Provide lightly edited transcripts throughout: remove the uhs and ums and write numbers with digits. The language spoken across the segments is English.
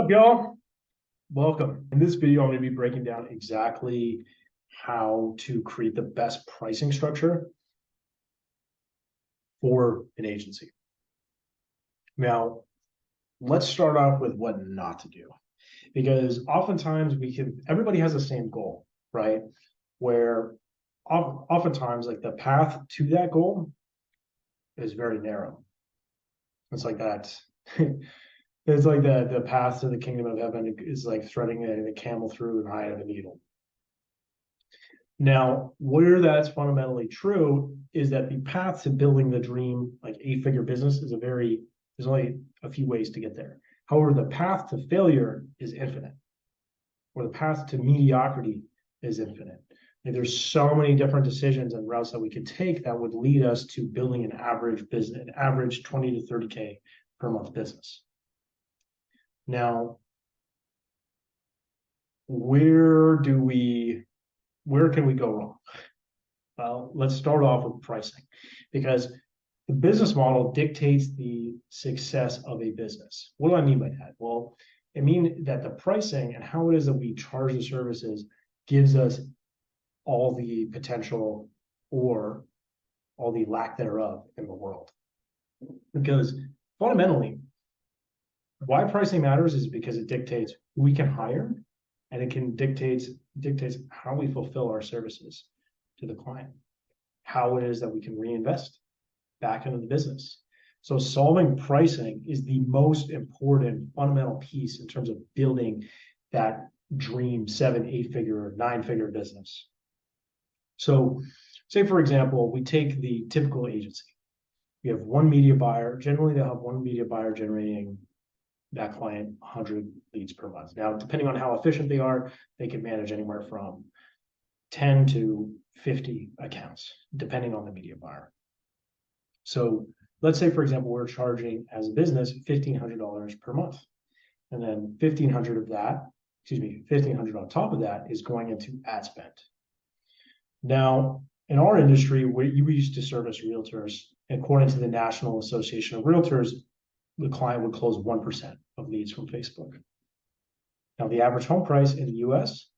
What's up, y'all? Welcome. In this video, I'm going to be breaking down exactly how to create the best pricing structure for an agency. Now, let's start off with what not to do, because oftentimes everybody has the same goal, right? Where oftentimes, like, the path to that goal is very narrow. It's like that. It's like the path to the kingdom of heaven is like threading a camel through an eye of a needle. Now, where that's fundamentally true is that the path to building the dream, like, 8-figure business, there's only a few ways to get there. However, the path to failure is infinite, or the path to mediocrity is infinite. And there's so many different decisions and routes that we could take that would lead us to building an average business, an average 20 to 30K per month business. Now, where can we go wrong? Well, let's start off with pricing, because the business model dictates the success of a business. What do I mean by that? Well, I mean that the pricing and how it is that we charge the services gives us all the potential or all the lack thereof in the world. Because fundamentally, why pricing matters is because it dictates who we can hire, and it dictates how we fulfill our services to the client, how it is that we can reinvest back into the business. So solving pricing is the most important fundamental piece in terms of building that dream 7, 8-figure, or 9-figure business. So say, for example, we take the typical agency. We have one media buyer. Generally, they'll have one media buyer generating that client 100 leads per month. Now, depending on how efficient they are, they can manage anywhere from 10 to 50 accounts, depending on the media buyer. So let's say, for example, we're charging as a business $1,500 per month. And then $1,500 on top of that is going into ad spend. Now, in our industry, we used to service realtors. According to the National Association of Realtors, the client would close 1% of leads from Facebook. Now, the average home price in the US,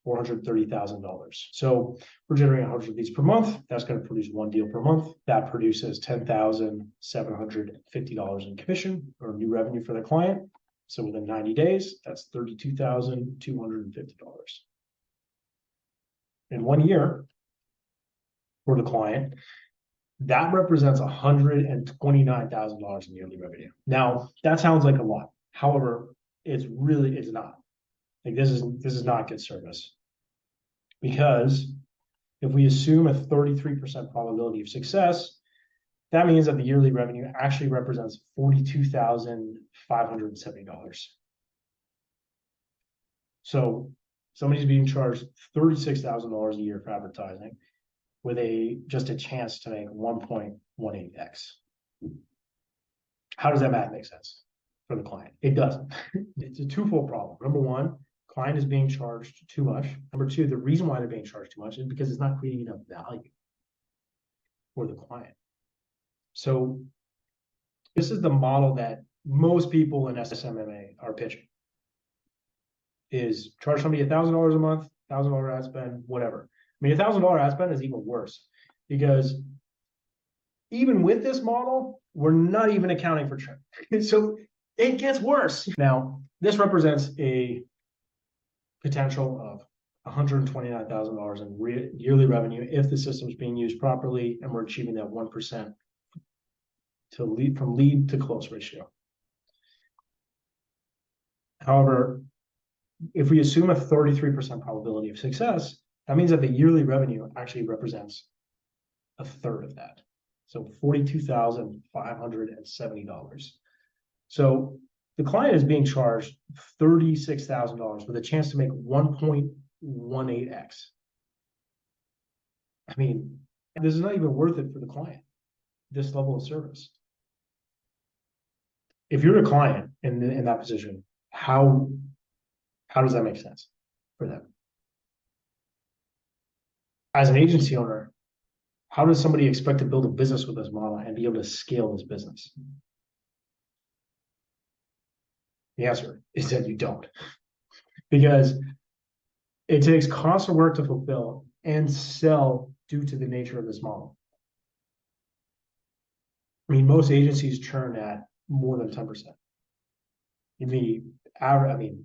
$430,000. So we're generating 100 leads per month. That's going to produce one deal per month. That produces $10,750 in commission or new revenue for the client. So within 90 days, that's $32,250. In 1 year for the client, that represents $129,000 in yearly revenue. Now, that sounds like a lot. However, it's not. Like, this is not good service. Because if we assume a 33% probability of success, that means that the yearly revenue actually represents $42,570. So somebody's being charged $36,000 a year for advertising, with just a chance to make 1.18x. How does that math make sense for the client? It doesn't. It's a twofold problem. Number one, client is being charged too much. Number two, the reason why they're being charged too much is because it's not creating enough value for the client. So this is the model that most people in SMMA are pitching: is charge somebody $1,000 a month, $1,000 ad spend, whatever. I mean, $1,000 ad spend is even worse, because even with this model, we're not even accounting for churn. So it gets worse. Now, this represents a potential of $129,000 in yearly revenue if the system is being used properly and we're achieving that 1% from lead to close ratio. However, if we assume a 33% probability of success, that means that the yearly revenue actually represents a third of that. So $42,570. So the client is being charged $36,000 with a chance to make 1.18x. I mean, this is not even worth it for the client, this level of service. If you're a client in that position, how does that make sense for them? As an agency owner, how does somebody expect to build a business with this model and be able to scale this business? The answer is that you don't, because it takes constant work to fulfill and sell due to the nature of this model. I mean, most agencies churn at more than 10%. The average, I mean,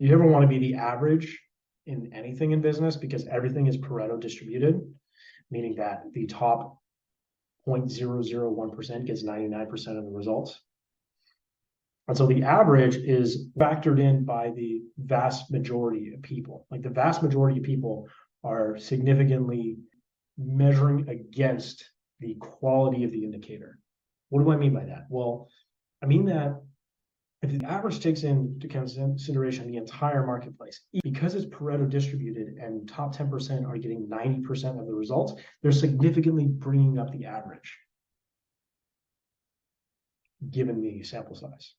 you never want to be the average in anything in business because everything is Pareto distributed, meaning that the top 0.001% gets 99% of the results. And so the average is factored in by the vast majority of people. Like the vast majority of people are significantly measuring against the quality of the indicator. What do I mean by that? Well, I mean that if the average takes into consideration the entire marketplace, because it's Pareto distributed and top 10% are getting 90% of the results, they're significantly bringing up the average given the sample size.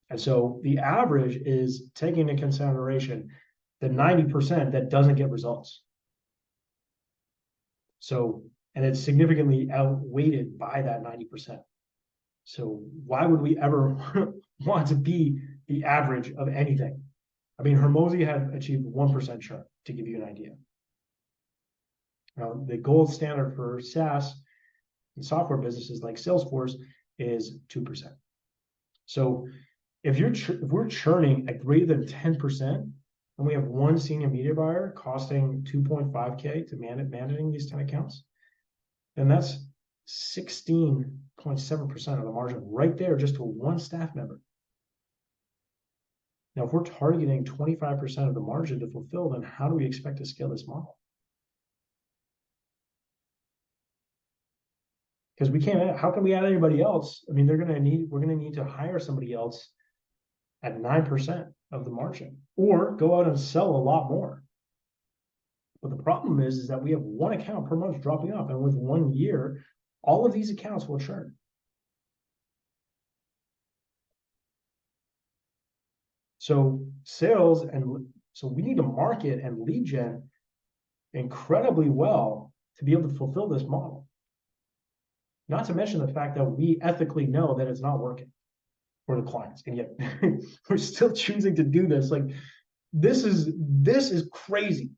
And so the average is taking into consideration the 90% that doesn't get results. So, and it's significantly outweighted by that 90%. So why would we ever want to be the average of anything? I mean, Hermosi had achieved 1% churn, to give you an idea. Now, the gold standard for SaaS and software businesses like Salesforce is 2%. So if we're churning at greater than 10%, and we have one senior media buyer costing 2.5K to managing these 10 accounts, then that's 16.7% of the margin right there just to one staff member. Now, if we're targeting 25% of the margin to fulfill, then how do we expect to scale this model? Because we can't, how can we add anybody else? I mean, we're gonna need to hire somebody else at 9% of the margin, or go out and sell a lot more. But the problem is that we have one account per month dropping off, and with 1 year, all of these accounts will churn. So sales, and so we need to market and lead gen incredibly well to be able to fulfill this model. Not to mention the fact that we ethically know that it's not working for the clients, and yet we're still choosing to do this. Like, this is crazy.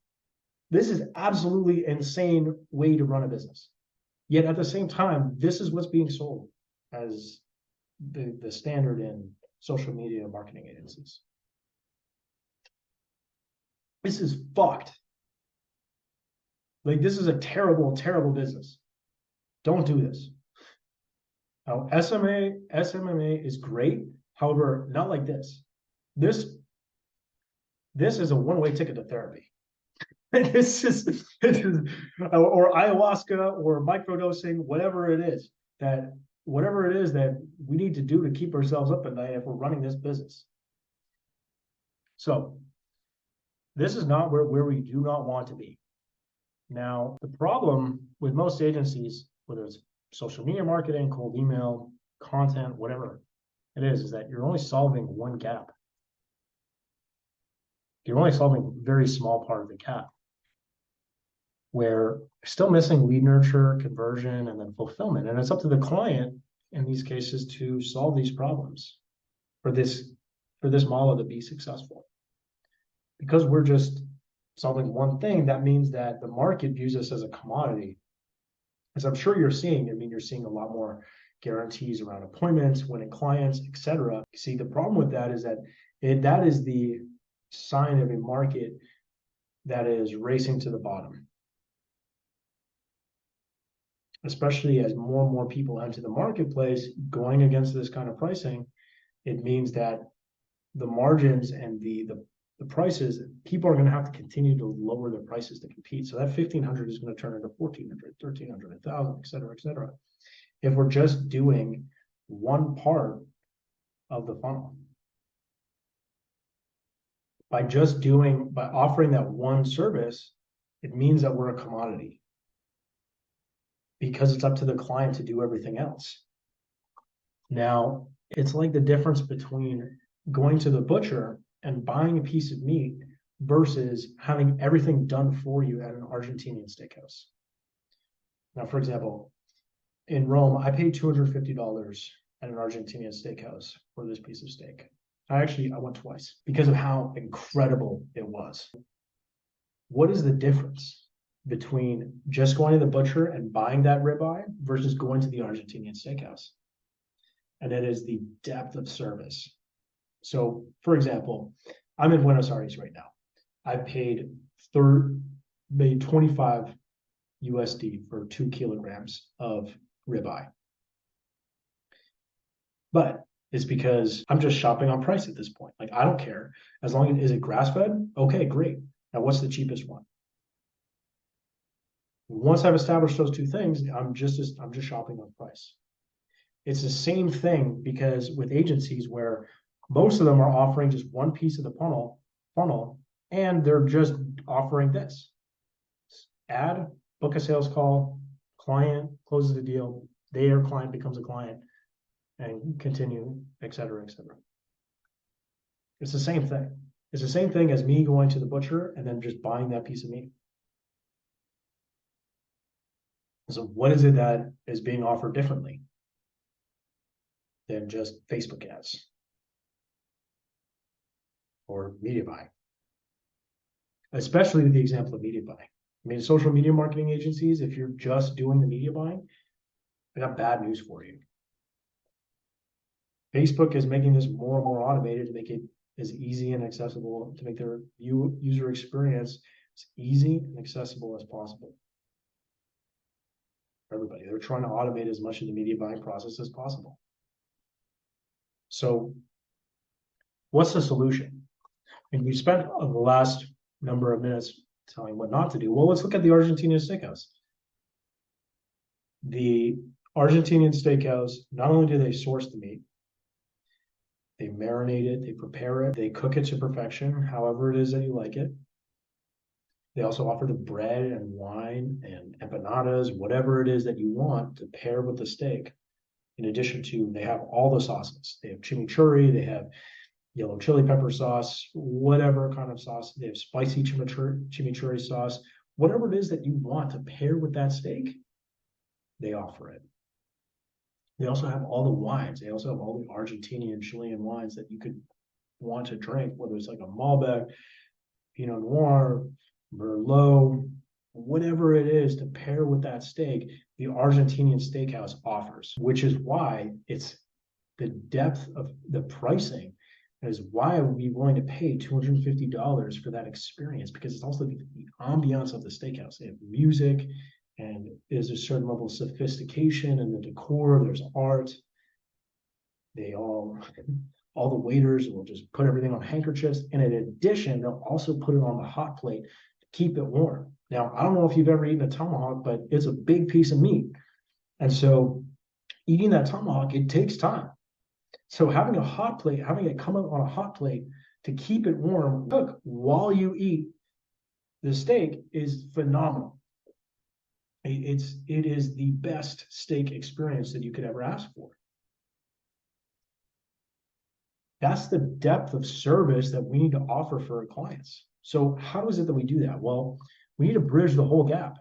This is absolutely insane way to run a business. Yet at the same time, this is what's being sold as the standard in social media marketing agencies. This is fucked. Like, this is a terrible, terrible business. Don't do this. Now, SMMA is great. However, not like this. This is a one-way ticket to therapy. This is or ayahuasca or microdosing, whatever it is that we need to do to keep ourselves up at night if we're running this business. So this is not where we do not want to be. Now, the problem with most agencies, whether it's social media marketing, cold email, content, whatever it is that you're only solving one gap. You're only solving a very small part of the gap, where you're still missing lead nurture, conversion, and then fulfillment. And it's up to the client in these cases to solve these problems for this model to be successful. Because we're just solving one thing, that means that the market views us as a commodity. As I'm sure you're seeing, you're seeing a lot more guarantees around appointments, winning clients, etc. See, the problem with that is that that is the sign of a market that is racing to the bottom. Especially as more and more people enter the marketplace going against this kind of pricing, it means that the margins and the prices, people are going to have to continue to lower their prices to compete. So that 1,500 is going to turn into 1,400, 1,300, 1,000, et cetera, et cetera. If we're just doing one part of the funnel. By offering that one service, it means that we're a commodity, because it's up to the client to do everything else. Now, it's like the difference between going to the butcher and buying a piece of meat versus having everything done for you at an Argentinian steakhouse. Now, for example, in Rome, I paid $250 at an Argentinian steakhouse for this piece of steak. I went twice because of how incredible it was. What is the difference between just going to the butcher and buying that ribeye versus going to the Argentinian steakhouse? And it is the depth of service. So, for example, I'm in Buenos Aires right now. I paid 25 USD for 2 kilograms of ribeye. But it's because I'm just shopping on price at this point. Like, I don't care. As long as is it grass fed? Okay, great. Now what's the cheapest one? Once I've established those two things, I'm just shopping on price. It's the same thing because with agencies where most of them are offering just one piece of the funnel, and they're just offering this. Ad, book a sales call, client closes the deal, their client becomes a client, and continue, et cetera, et cetera. It's the same thing. It's the same thing as me going to the butcher and then just buying that piece of meat. So what is it that is being offered differently than just Facebook ads or media buying? Especially with the example of media buying. I mean, social media marketing agencies, if you're just doing the media buying, I got bad news for you. Facebook is making this more and more automated to make it as easy and accessible, to make their user experience as easy and accessible as possible for everybody. They're trying to automate as much of the media buying process as possible. So what's the solution? And we spent the last number of minutes telling what not to do. Well, let's look at the Argentinian steakhouse. The Argentinian steakhouse, not only do they source the meat, they marinate it, they prepare it, they cook it to perfection, however it is that you like it. They also offer the bread and wine and empanadas, whatever it is that you want to pair with the steak. In addition to, they have all the sauces. They have chimichurri, they have yellow chili pepper sauce, whatever kind of sauce. They have spicy chimichurri sauce. Whatever it is that you want to pair with that steak, they offer it. They also have all the wines. They also have all the Argentinian, Chilean wines that you could want to drink, whether it's like a Malbec, Pinot Noir, Merlot, whatever it is to pair with that steak, the Argentinian steakhouse offers, which is why it's the depth of the pricing is why I would be willing to pay $250 for that experience, because it's also the ambiance of the steakhouse. They have music, and there's a certain level of sophistication in the decor. There's art. They all the waiters will just put everything on handkerchiefs, and in addition, they'll also put it on the hot plate to keep it warm. Now, I don't know if you've ever eaten a tomahawk, but it's a big piece of meat, and so eating that tomahawk, it takes time. So having a hot plate, having it come up on a hot plate to keep it warm, cook while you eat the steak is phenomenal. It is the best steak experience that you could ever ask for. That's the depth of service that we need to offer for our clients. So how is it that we do that? Well, we need to bridge the whole gap.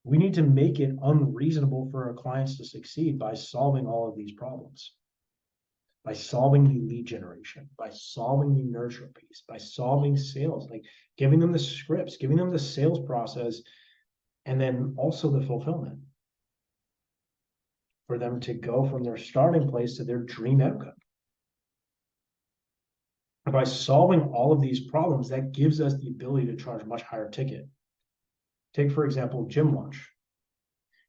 We need to make it unreasonable for our clients to succeed by solving all of these problems, by solving the lead generation, by solving the nurture piece, by solving sales, like giving them the scripts, giving them the sales process, and then also the fulfillment for them to go from their starting place to their dream outcome. And by solving all of these problems, that gives us the ability to charge much higher ticket. Take, for example, Gym Launch.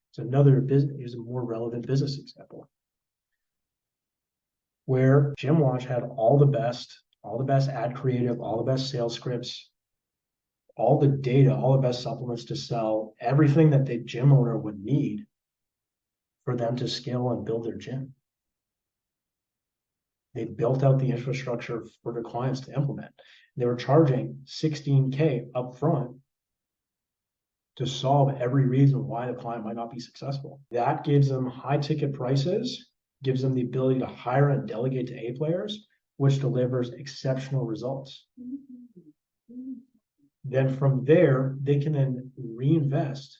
It's another business, is a more relevant business example, where Gym Launch had all the best ad creative, all the best sales scripts, all the data, all the best supplements to sell, everything that the gym owner would need for them to scale and build their gym. They built out the infrastructure for their clients to implement. They were charging $16K upfront to solve every reason why the client might not be successful. That gives them high ticket prices, gives them the ability to hire and delegate to A players, which delivers exceptional results. Then from there, they can then reinvest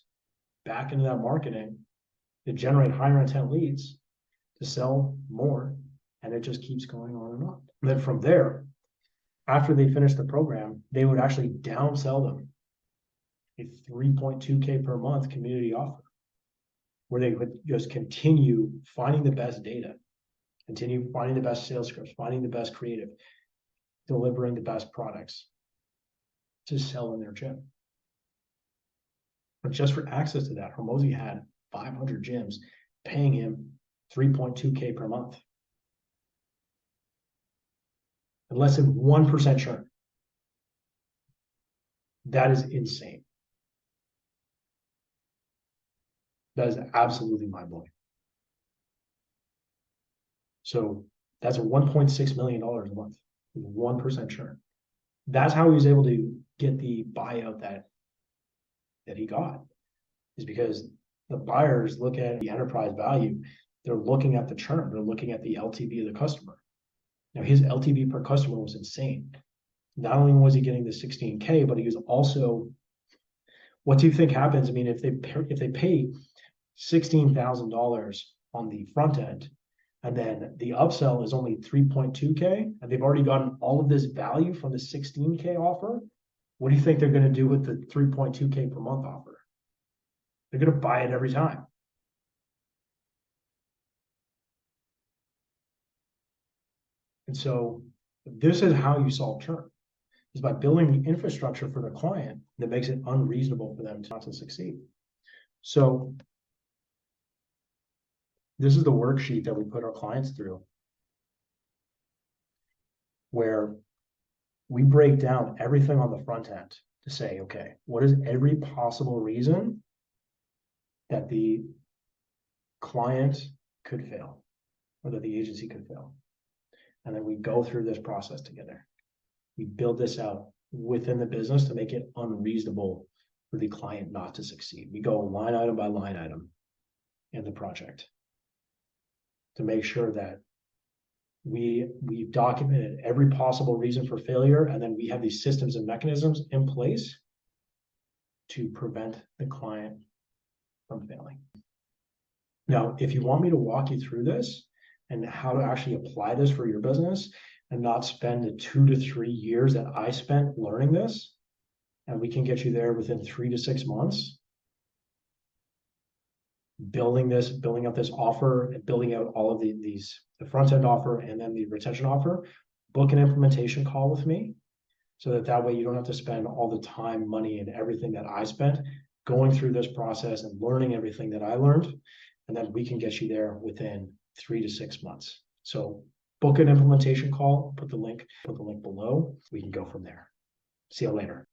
back into that marketing to generate higher intent leads, to sell more. And it just keeps going on and on. And then from there, after they finish the program, they would actually downsell them a 3.2K per month community offer, where they would just continue finding the best data, continue finding the best sales scripts, finding the best creative, delivering the best products to sell in their gym. But just for access to that, Hormozi had 500 gyms paying him 3.2K per month. And less than 1% churn. That is insane. That is absolutely mind-blowing. So that's a $1.6 million a month, 1% churn. That's how he was able to get the buyout that he got, is because the buyers look at the enterprise value. They're looking at the churn. They're looking at the LTV of the customer. Now, his LTV per customer was insane. Not only was he getting the 16K, but he was also, what do you think happens? I mean, if they pay $16,000 on the front end, and then the upsell is only 3.2K, and they've already gotten all of this value from the 16K offer, what do you think they're going to do with the 3.2K per month offer? They're going to buy it every time. And so this is how you solve churn, is by building the infrastructure for the client that makes it unreasonable for them not to succeed. So this is the worksheet that we put our clients through, where we break down everything on the front end to say, okay, what is every possible reason that the client could fail, or that the agency could fail? And then we go through this process together. We build this out within the business to make it unreasonable for the client not to succeed. We go line item by line item in the project to make sure that we've documented every possible reason for failure, and then we have these systems and mechanisms in place to prevent the client from failing. Now, if you want me to walk you through this and how to actually apply this for your business and not spend the 2 to 3 years that I spent learning this, and we can get you there within 3 to 6 months, building up this offer and building out all of the front end offer and then the retention offer, book an implementation call with me, so that way you don't have to spend all the time, money, and everything that I spent going through this process and learning everything that I learned, and then we can get you there within 3 to 6 months. So book an implementation call, put the link below. We can go from there. See you later.